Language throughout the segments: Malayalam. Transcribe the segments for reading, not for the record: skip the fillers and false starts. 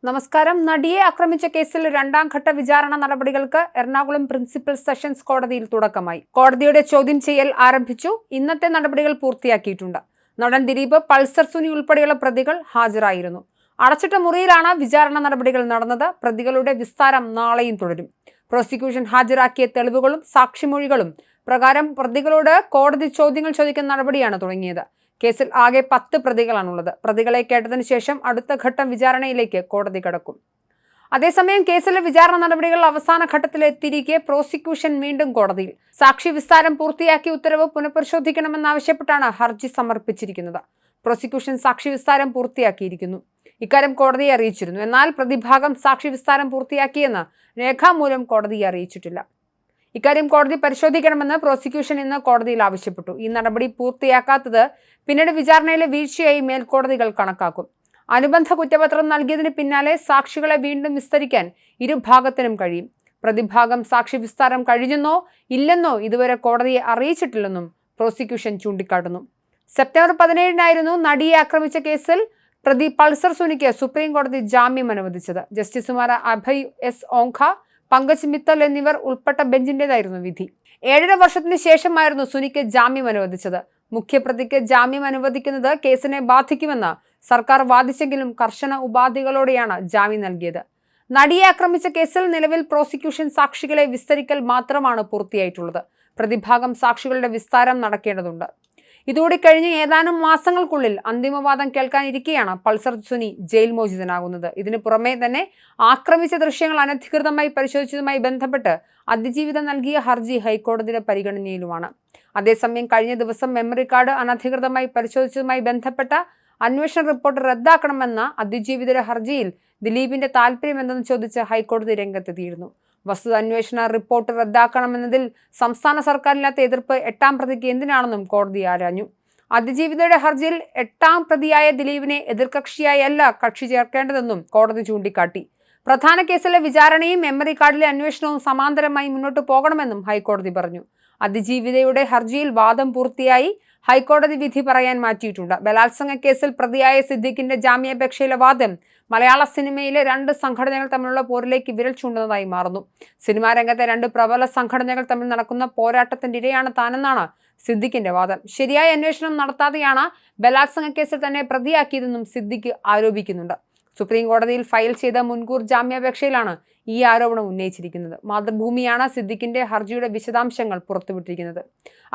നമസ്കാരം. നടിയെ ആക്രമിച്ച കേസിൽ രണ്ടാം ഘട്ട വിചാരണ നടപടികൾക്ക് എറണാകുളം പ്രിൻസിപ്പൽ സെഷൻസ് കോടതിയിൽ തുടക്കമായി. കോടതിയുടെ ചോദ്യം ചെയ്യൽ ആരംഭിച്ചു. ഇന്നത്തെ നടപടികൾ പൂർത്തിയാക്കിയിട്ടുണ്ട്. നടൻ ദിലീപ്, പൾസർ സുനി ഉൾപ്പെടെയുള്ള പ്രതികൾ ഹാജരായിരുന്നു. അടച്ചിട്ട മുറിയിലാണ് വിചാരണ നടപടികൾ നടന്നത്. പ്രതികളുടെ വിസ്താരം നാളെയും തുടരും. പ്രോസിക്യൂഷൻ ഹാജരാക്കിയ തെളിവുകളും സാക്ഷിമൊഴികളും പ്രകാരം പ്രതികളോട് കോടതി ചോദ്യങ്ങൾ ചോദിക്കുന്ന നടപടിയാണ് തുടങ്ങിയത്. കേസിൽ ആകെ 10 പ്രതികളാണുള്ളത്. പ്രതികളെ കേട്ടതിനു ശേഷം അടുത്ത ഘട്ടം വിചാരണയിലേക്ക് കോടതി കടക്കും. അതേസമയം കേസിലെ വിചാരണ നടപടികൾ അവസാന ഘട്ടത്തിലെത്തിയിരിക്കെ പ്രോസിക്യൂഷൻ വീണ്ടും കോടതിയിൽ. സാക്ഷി വിസ്താരം പൂർത്തിയാക്കി ഉത്തരവ് പുനഃപരിശോധിക്കണമെന്നാവശ്യപ്പെട്ടാണ് ഹർജി സമർപ്പിച്ചിരിക്കുന്നത്. പ്രോസിക്യൂഷൻ സാക്ഷി വിസ്താരം പൂർത്തിയാക്കിയിരിക്കുന്നു. ഇക്കാര്യം കോടതിയെ അറിയിച്ചിരുന്നു. എന്നാൽ പ്രതിഭാഗം സാക്ഷി വിസ്താരം പൂർത്തിയാക്കിയെന്ന് രേഖാമൂലം കോടതിയെ അറിയിച്ചിട്ടില്ല. ഇക്കാര്യം കോടതി പരിശോധിക്കണമെന്ന് പ്രോസിക്യൂഷൻ ഇന്ന് കോടതിയിൽ ആവശ്യപ്പെട്ടു. ഈ നടപടി പൂർത്തിയാക്കാത്തത് പിന്നീട് വിചാരണയിലെ വീഴ്ചയായി മേൽക്കോടതികൾ കണക്കാക്കും. അനുബന്ധ കുറ്റപത്രം നൽകിയതിന് പിന്നാലെ സാക്ഷികളെ വീണ്ടും വിസ്തരിക്കാൻ ഇരുഭാഗത്തിനും കഴിയും. പ്രതിഭാഗം സാക്ഷി വിസ്താരം കഴിഞ്ഞെന്നോ ഇല്ലെന്നോ ഇതുവരെ കോടതിയെ അറിയിച്ചിട്ടില്ലെന്നും പ്രോസിക്യൂഷൻ ചൂണ്ടിക്കാട്ടുന്നു. സെപ്റ്റംബർ 17-നായിരുന്നു നടിയെ ആക്രമിച്ച കേസിൽ പ്രതി പൾസർ സുനിക്ക് സുപ്രീം കോടതി ജാമ്യം അനുവദിച്ചത്. ജസ്റ്റിസുമാർ അഭയ് എസ് ഓങ്ഖ, പങ്കജ് മിത്തൽ എന്നിവർ ഉൾപ്പെട്ട ബെഞ്ചിന്റേതായിരുന്നു വിധി. 7.5 വർഷത്തിന് ശേഷമായിരുന്നു സുനിക്ക് ജാമ്യം അനുവദിച്ചത്. മുഖ്യപ്രതിക്ക് ജാമ്യം അനുവദിക്കുന്നത് കേസിനെ ബാധിക്കുമെന്ന് സർക്കാർ വാദിച്ചെങ്കിലും കർശന ഉപാധികളോടെയാണ് ജാമ്യം നൽകിയത്. നടിയെ ആക്രമിച്ച കേസിൽ നിലവിൽ പ്രോസിക്യൂഷൻ സാക്ഷികളെ വിസ്തരിക്കൽ മാത്രമാണ് പൂർത്തിയായിട്ടുള്ളത്. പ്രതിഭാഗം സാക്ഷികളുടെ വിസ്താരം നടക്കേണ്ടതുണ്ട്. ഇതോടെ കഴിഞ്ഞ് ഏതാനും മാസങ്ങൾക്കുള്ളിൽ അന്തിമവാദം കേൾക്കാനിരിക്കെയാണ് പൾസർ സുനി ജയിൽ മോചിതനാകുന്നത്. ഇതിനു പുറമെ തന്നെ ആക്രമിച്ച ദൃശ്യങ്ങൾ അനധികൃതമായി പരിശോധിച്ചതുമായി ബന്ധപ്പെട്ട് അതിജീവിതം നൽകിയ ഹർജി ഹൈക്കോടതിയുടെ പരിഗണനയിലുമാണ്. അതേസമയം കഴിഞ്ഞ ദിവസം മെമ്മറി കാർഡ് അനധികൃതമായി പരിശോധിച്ചതുമായി ബന്ധപ്പെട്ട അന്വേഷണ റിപ്പോർട്ട് റദ്ദാക്കണമെന്ന അതിജീവിതയുടെ ഹർജിയിൽ ദിലീപിന്റെ താല്പര്യം എന്തെന്ന് ചോദിച്ച് ഹൈക്കോടതി രംഗത്തെത്തിയിരുന്നു. വസ്തുതാന്വേഷണ റിപ്പോർട്ട് റദ്ദാക്കണമെന്നതിൽ സംസ്ഥാന സർക്കാരില്ലാത്ത എതിർപ്പ് 8ാം പ്രതിക്ക് എന്തിനാണെന്നും കോടതി ആരാഞ്ഞു. അതിജീവിതയുടെ ഹർജിയിൽ 8ാം പ്രതിയായ ദിലീപിനെ എതിർകക്ഷിയായല്ല കക്ഷി ചേർക്കേണ്ടതെന്നും കോടതി ചൂണ്ടിക്കാട്ടി. പ്രധാന കേസിലെ വിചാരണയും മെമ്മറി കാർഡിലെ അന്വേഷണവും സമാന്തരമായി മുന്നോട്ട് പോകണമെന്നും ഹൈക്കോടതി പറഞ്ഞു. അതിജീവിതയുടെ ഹർജിയിൽ വാദം പൂർത്തിയായി. ഹൈക്കോടതി വിധി പറയാൻ മാറ്റിയിട്ടുണ്ട്. ബലാത്സംഗ കേസിൽ പ്രതിയായ സിദ്ദിഖിന്റെ ജാമ്യാപേക്ഷയിലെ വാദം മലയാള സിനിമയിലെ 2 സംഘടനകൾ തമ്മിലുള്ള പോരിലേക്ക് വിരൽ ചൂണ്ടുന്നതായി മാറുന്നു. സിനിമാ രംഗത്തെ 2 പ്രബല സംഘടനകൾ തമ്മിൽ നടക്കുന്ന പോരാട്ടത്തിന്റെ ഇരയാണ് താനെന്നാണ് സിദ്ദിഖിന്റെ വാദം. ശരിയായ അന്വേഷണം നടത്താതെയാണ് ബലാത്സംഗ കേസിൽ തന്നെ പ്രതിയാക്കിയതെന്നും സിദ്ദിഖ് ആരോപിക്കുന്നുണ്ട്. സുപ്രീം കോടതിയിൽ ഫയൽ ചെയ്ത മുൻകൂർ ജാമ്യാപേക്ഷയിലാണ് ഈ ആരോപണം ഉന്നയിച്ചിരിക്കുന്നത്. മാതൃഭൂമിയാണ് സിദ്ദിഖിന്റെ ഹർജിയുടെ വിശദാംശങ്ങൾ പുറത്തുവിട്ടിരിക്കുന്നത്.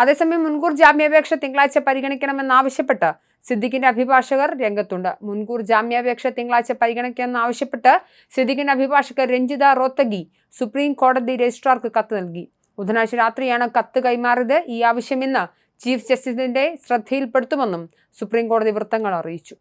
അതേസമയം മുൻകൂർ ജാമ്യാപേക്ഷ തിങ്കളാഴ്ച പരിഗണിക്കണമെന്നാവശ്യപ്പെട്ട് സിദ്ദിഖിന്റെ അഭിഭാഷകർ രംഗത്തുണ്ട്. മുൻകൂർ ജാമ്യാപേക്ഷ തിങ്കളാഴ്ച പരിഗണിക്കണമെന്നാവശ്യപ്പെട്ട് സിദ്ദിഖിന്റെ അഭിഭാഷകർ രഞ്ജിത റോത്തഗി സുപ്രീം കോടതി രജിസ്ട്രാർക്ക് കത്ത് നൽകി. ബുധനാഴ്ച രാത്രിയാണ് കത്ത് കൈമാറിയത്. ഈ ആവശ്യം ഇന്ന് ചീഫ് ജസ്റ്റിസിന്റെ ശ്രദ്ധയിൽപ്പെടുത്തുമെന്നും സുപ്രീം കോടതി വൃത്തങ്ങൾ അറിയിച്ചു.